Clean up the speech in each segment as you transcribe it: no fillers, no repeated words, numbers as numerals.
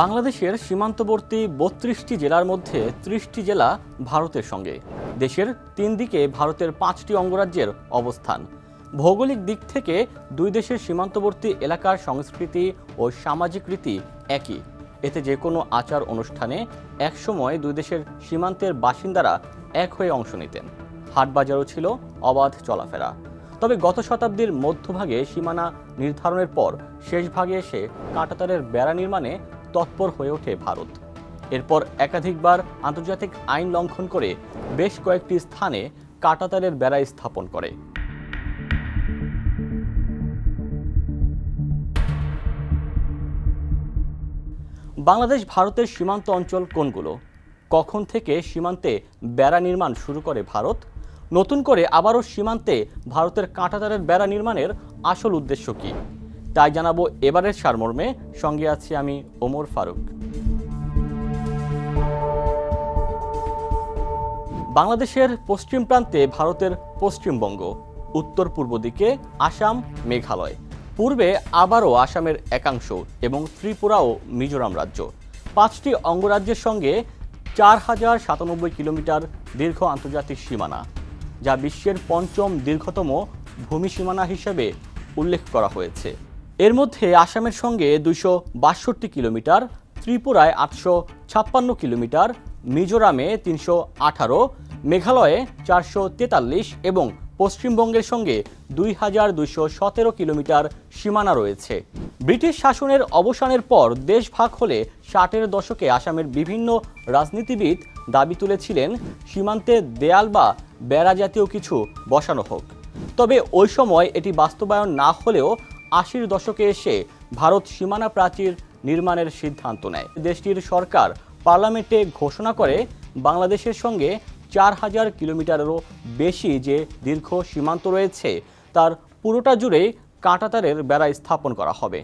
বাংলাদেশের সীমান্তবর্তী ৩২টি জেলার মধ্যে ৩০টি জেলা ভারতের সঙ্গে। দেশের তিন দিকে ভারতের ৫টি অঙ্গরাজ্যের অবস্থান। ভৌগোলিক দিক থেকে দুই দেশের সীমান্তবর্তী এলাকার সংস্কৃতি ও সামাজিক রীতি একই। এতে যে কোনো আচার অনুষ্ঠানে একসময় দুই দেশের সীমান্তের বাসিন্দারা এক হয়ে অংশ নিতেন। হাটবাজারও ছিল অবাধ চলাফেরা। তবে গত শতাব্দীর মধ্যভাগে সীমানা নির্ধারণের পর শেষ ভাগে এসে কাঁটাতারের বেড়া নির্মাণে তৎপর হয়ে ওঠে ভারত। এরপর একাধিকবার আন্তর্জাতিক আইন লঙ্ঘন করে বেশ কয়েকটি স্থানে কাঁটাতারের বেড়া স্থাপন করে। বাংলাদেশ ভারতের সীমান্ত অঞ্চল কোনগুলো? কখন থেকে সীমান্তে বেড়া নির্মাণ শুরু করে ভারত? নতুন করে আবারও সীমান্তে ভারতের কাঁটাতারের বেড়া নির্মাণের আসল উদ্দেশ্য কি? তাই জানাবো এবারের সারমর্মে। সঙ্গে আছি আমি ওমর ফারুক। বাংলাদেশের পশ্চিম প্রান্তে ভারতের পশ্চিমবঙ্গ, উত্তর পূর্ব দিকে আসাম, মেঘালয়, পূর্বে আবারও আসামের একাংশ এবং ত্রিপুরা ও মিজোরাম রাজ্য। ৫টি অঙ্গরাজ্যের সঙ্গে ৪,০৯৭ কিলোমিটার দীর্ঘ আন্তর্জাতিক সীমানা, যা বিশ্বের পঞ্চম দীর্ঘতম ভূমি সীমানা হিসেবে উল্লেখ করা হয়েছে। এর মধ্যে আসামের সঙ্গে ২৬২ কিলোমিটার, ত্রিপুরায় ৮৫৬ কিলোমিটার, মিজোরামে ৩১৮, মেঘালয়ে ৪৪৩ এবং পশ্চিমবঙ্গের সঙ্গে ২,২১৭ কিলোমিটার সীমানা রয়েছে। ব্রিটিশ শাসনের অবসানের পর দেশ ভাগ হলে ৬০-এর দশকে আসামের বিভিন্ন রাজনীতিবিদ দাবি তুলেছিলেন সীমান্তে দেয়াল বা বেড়া জাতীয় কিছু বসানো হোক। তবে ওই সময় এটি বাস্তবায়ন না হলেও ৮০-এর দশকে এসে ভারত সীমানা প্রাচীর নির্মাণের সিদ্ধান্ত নেয়। দেশটির সরকার পার্লামেন্টে ঘোষণা করে বাংলাদেশের সঙ্গে ৪,০০০ কিলোমিটারেরও বেশি যে দীর্ঘ সীমান্ত রয়েছে তার পুরোটা জুড়ে কাঁটাতারের বেড়া স্থাপন করা হবে।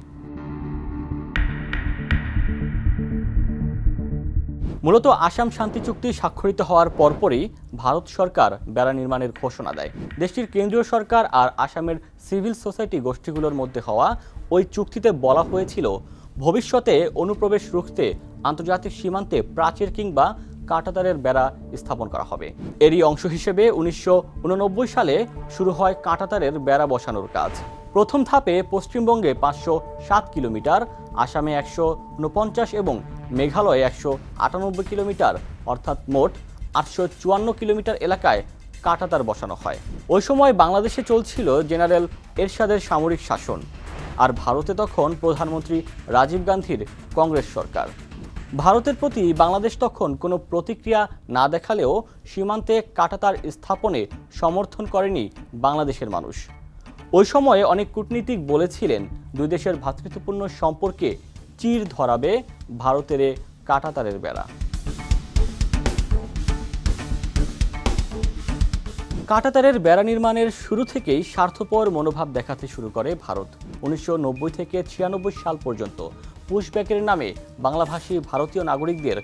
মূলত আসাম শান্তি চুক্তি স্বাক্ষরিত হওয়ার পরপরই ভারত সরকার বেড়া নির্মাণের ঘোষণা দেয়। দেশটির কেন্দ্রীয় সরকার আর আসামের সিভিল সোসাইটি গোষ্ঠীগুলোর মধ্যে হওয়া ওই চুক্তিতে বলা হয়েছিল ভবিষ্যতে অনুপ্রবেশ রুখতে আন্তর্জাতিক সীমান্তে প্রাচীর কিংবা কাঁটাতারের বেড়া স্থাপন করা হবে। এরই অংশ হিসেবে ১৯৮৯ সালে শুরু হয় কাঁটাতারের বেড়া বসানোর কাজ। প্রথম ধাপে পশ্চিমবঙ্গে ৫০৭ কিলোমিটার, আসামে ১৪৯ এবং মেঘালয়ে ১৯৮ কিলোমিটার অর্থাৎ মোট ৮৫৪ কিলোমিটার এলাকায় কাঁটাতার বসানো হয়। ওই সময় বাংলাদেশে চলছিল জেনারেল এরশাদের সামরিক শাসন, আর ভারতে তখন প্রধানমন্ত্রী রাজীব গান্ধীর কংগ্রেস সরকার। ভারতের প্রতি বাংলাদেশ তখন কোনো প্রতিক্রিয়া না দেখালেও সীমান্তে কাঁটাতার স্থাপনে সমর্থন করেনি বাংলাদেশের মানুষ। ওই সময়ে অনেক কূটনীতিক বলেছিলেন দুই দেশের ভ্রাতৃত্বপূর্ণ সম্পর্কে চির ধরাবে ভারতের কাঁটাতারের বেড়া। কাঁটাতারের বেড়া নির্মাণের শুরু থেকেই স্বার্থপর মনোভাব দেখাতে শুরু করে ভারত। ১৯৯০ থেকে ৯৬ সাল পর্যন্ত পুশব্যাকের নামে বাংলাভাষী ভারতীয় নাগরিকদের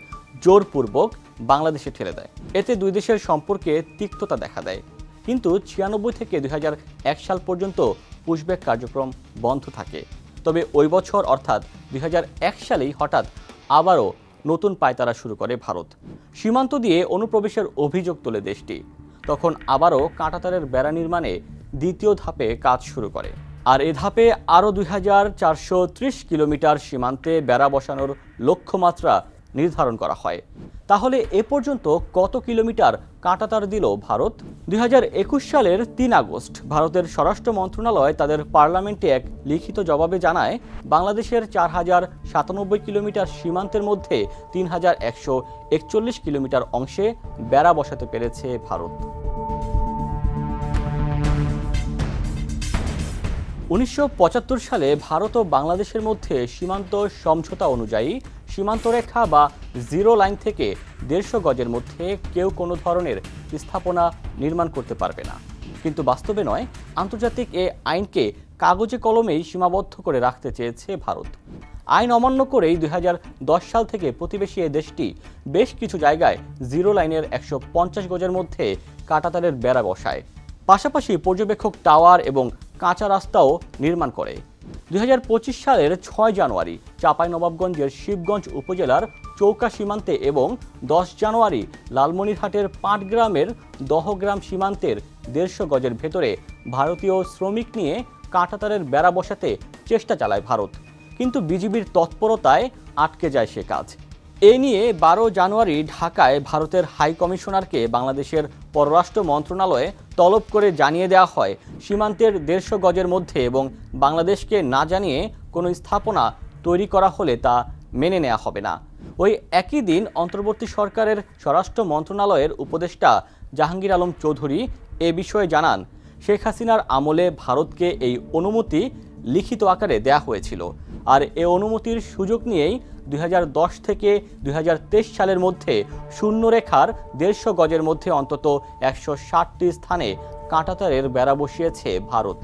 জোরপূর্বক বাংলাদেশে ঠেলে দেয়। এতে দুই দেশের সম্পর্কে তিক্ততা দেখা দেয়। কিন্তু ৯৬ থেকে ২০০১ সাল পর্যন্ত পুশব্যাক কার্যক্রম বন্ধ থাকে। তবে ওই বছর অর্থাৎ ২০০১ সালেই হঠাৎ আবারও নতুন পায়তারা শুরু করে ভারত। সীমান্ত দিয়ে অনুপ্রবেশের অভিযোগ তোলে দেশটি। তখন আবারও কাঁটাতারের বেড়া নির্মাণে দ্বিতীয় ধাপে কাজ শুরু করে। আর এ ধাপে আরও ২,৪৩০ কিলোমিটার সীমান্তে বেড়া বসানোর লক্ষ্যমাত্রা নির্ধারণ করা হয়। তাহলে এ পর্যন্ত কত কিলোমিটার কাঁটাতার দিল ভারত? ২০২১ সালের ৩ আগস্ট ভারতের স্বরাষ্ট্র মন্ত্রণালয় তাদের পার্লামেন্টে এক লিখিত জবাবে জানায়, বাংলাদেশের ৪,০৯৭ কিলোমিটার সীমান্তের মধ্যে ৩,১৪১ কিলোমিটার অংশে বেড়া বসাতে পেরেছে ভারত। ১৯৭৫ সালে ভারত ও বাংলাদেশের মধ্যে সীমান্ত সমঝোতা অনুযায়ী সীমান্তরেখা বা জিরো লাইন থেকে ১৫০ গজের মধ্যে কেউ কোনো ধরনের স্থাপনা নির্মাণ করতে পারবে না। কিন্তু বাস্তবে নয়, আন্তর্জাতিক এ আইনকে কাগজে কলমেই সীমাবদ্ধ করে রাখতে চেয়েছে ভারত। আইন অমান্য করেই ২০১০ সাল থেকে প্রতিবেশী এ দেশটি বেশ কিছু জায়গায় জিরো লাইনের ১৫০ গজের মধ্যে কাঁটাতারের বেড়া বসায়। পাশাপাশি পর্যবেক্ষক টাওয়ার এবং কাঁচা রাস্তাও নির্মাণ করে। 2025 সালের 6 জানুয়ারি চাঁপাইনবাবগঞ্জের শিবগঞ্জ উপজেলার চৌকা সীমান্তে এবং 10 জানুয়ারি লালমনিরহাটের পাটগ্রামের দহগ্রাম সীমান্তের 150 গজের ভেতরে ভারতীয় শ্রমিক নিয়ে কাঁটাতারের বেড়া বসাতে চেষ্টা চালায় ভারত, কিন্তু বিজিবির তৎপরতায় আটকে যায় সে কাজ। এ নিয়ে 12 জানুয়ারি ঢাকায় ভারতের হাই কমিশনারকে বাংলাদেশের পররাষ্ট্র মন্ত্রণালয়ে তলব করে জানিয়ে দেওয়া হয় সীমান্তের 150 গজের মধ্যে এবং বাংলাদেশকে না জানিয়ে কোনো স্থাপনা তৈরি করা হলে তা মেনে নেওয়া হবে না। ওই একই দিন অন্তর্বর্তী সরকারের স্বরাষ্ট্র মন্ত্রণালয়ের উপদেষ্টা জাহাঙ্গীর আলম চৌধুরী এ বিষয়ে জানান, শেখ হাসিনার আমলে ভারতকে এই অনুমতি লিখিত আকারে দেয়া হয়েছিল, আর এ অনুমতির সুযোগ নিয়েই 2010 থেকে 2023 সালের মধ্যে শূন্যরেখার 150 গজের মধ্যে অন্তত 160টি স্থানে কাঁটাতারের বেড়া বসিয়েছে ভারত।